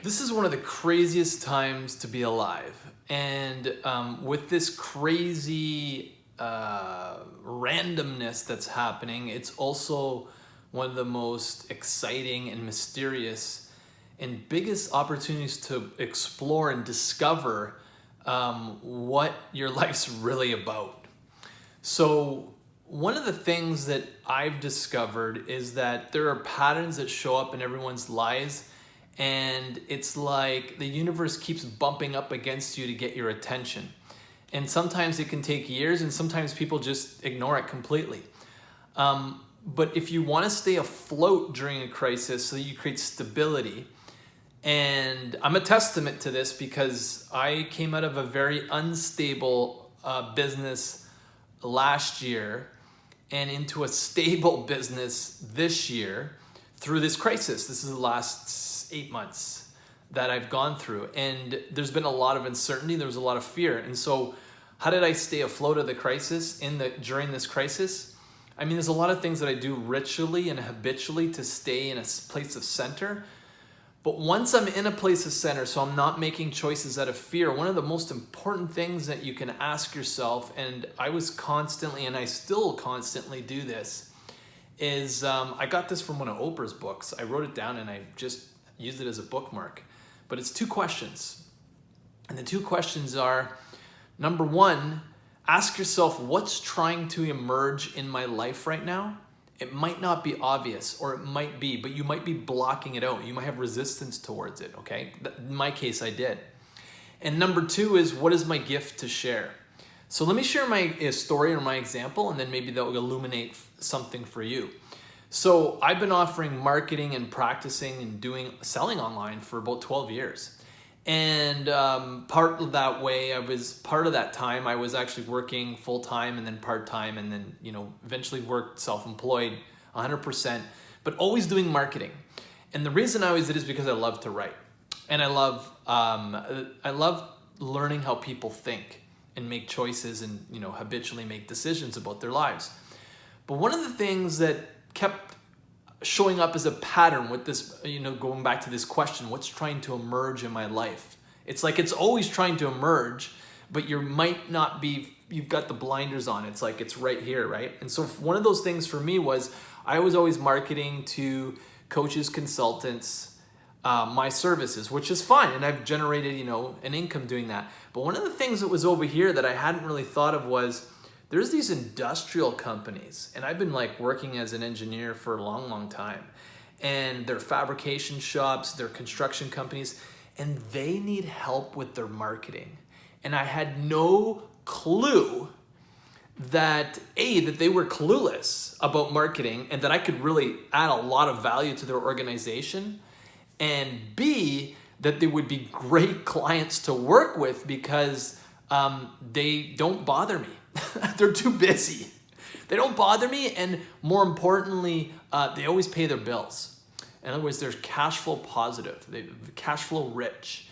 This is one of the craziest times to be alive. And with this crazy randomness that's happening, it's also one of the most exciting and mysterious and biggest opportunities to explore and discover what your life's really about. So one of the things that I've discovered is that there are patterns that show up in everyone's lives, and it's like the universe keeps bumping up against you to get your attention. And sometimes it can take years, and sometimes people just ignore it completely. But if you want to stay afloat during a crisis so that you create stability, and I'm a testament to this because I came out of a very unstable business last year and into a stable business this year through this crisis. This is the last 8 months that I've gone through, and there's been a lot of uncertainty. There was a lot of fear. And so how did I stay afloat of the crisis during this crisis? I mean, there's a lot of things that I do ritually and habitually to stay in a place of center. But once I'm in a place of center, so I'm not making choices out of fear, one of the most important things that you can ask yourself, and I was constantly, and I still constantly do this, is I got this from one of Oprah's books. I wrote it down and I just used it as a bookmark. But it's 2 questions. And the 2 questions are, number 1, ask yourself, what's trying to emerge in my life right now? It might not be obvious, or it might be, but you might be blocking it out. You might have resistance towards it, okay? In my case, I did. And number 2 is, what is my gift to share? So let me share my story or my example, and then maybe that will illuminate something for you. So I've been offering marketing and practicing and selling online for about 12 years. And part of that time I was actually working full-time and then part-time, and then eventually worked self-employed 100%, but always doing marketing. And the reason I always did is because I love to write, and I love learning how people think and make choices and habitually make decisions about their lives. But one of the things that kept showing up as a pattern with this, going back to this question, what's trying to emerge in my life? It's like it's always trying to emerge, but you've got the blinders on. It's like it's right here, right? And so one of those things for me was I was always marketing to coaches, consultants, my services, which is fine. And I've generated, an income doing that. But one of the things that was over here that I hadn't really thought of was there's these industrial companies, and I've been working as an engineer for a long, long time, and they're fabrication shops, they're construction companies, and they need help with their marketing. And I had no clue that they were clueless about marketing and that I could really add a lot of value to their organization, and B, that they would be great clients to work with because they don't bother me. They're too busy. They don't bother me, and more importantly, they always pay their bills. In other words, they're cash flow positive, they're cash flow rich.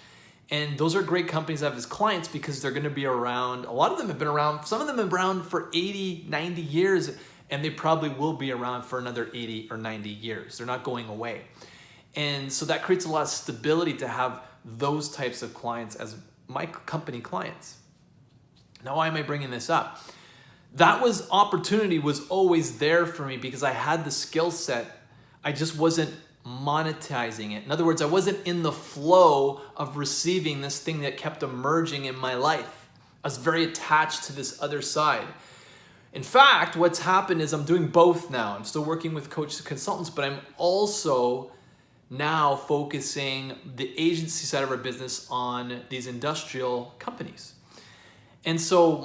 And those are great companies I have as clients because they're going to be around. A lot of them have been around. Some of them have been around for 80, 90 years, and they probably will be around for another 80 or 90 years. They're not going away. And so that creates a lot of stability to have those types of clients as my company clients. Now, why am I bringing this up? Opportunity was always there for me because I had the skill set. I just wasn't monetizing it. In other words, I wasn't in the flow of receiving this thing that kept emerging in my life. I was very attached to this other side. In fact, what's happened is I'm doing both now. I'm still working with coaches and consultants, but I'm also now focusing the agency side of our business on these industrial companies. And so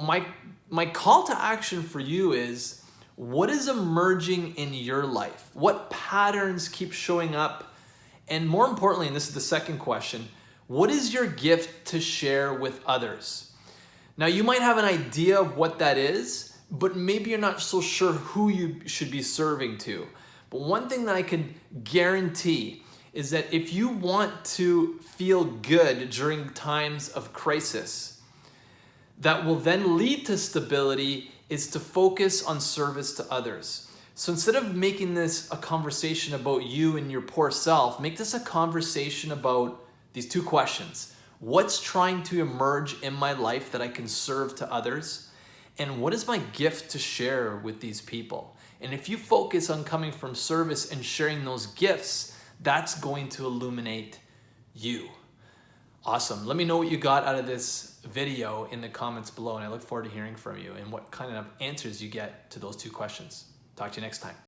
my call to action for you is, what is emerging in your life? What patterns keep showing up? And more importantly, and this is the second question, what is your gift to share with others? Now, you might have an idea of what that is, but maybe you're not so sure who you should be serving to. But one thing that I can guarantee is that if you want to feel good during times of crisis, that will then lead to stability, is to focus on service to others. So instead of making this a conversation about you and your poor self, make this a conversation about these two questions. What's trying to emerge in my life that I can serve to others? And what is my gift to share with these people? And if you focus on coming from service and sharing those gifts, that's going to illuminate you. Awesome. Let me know what you got out of this video in the comments below, and I look forward to hearing from you and what kind of answers you get to those two questions. Talk to you next time.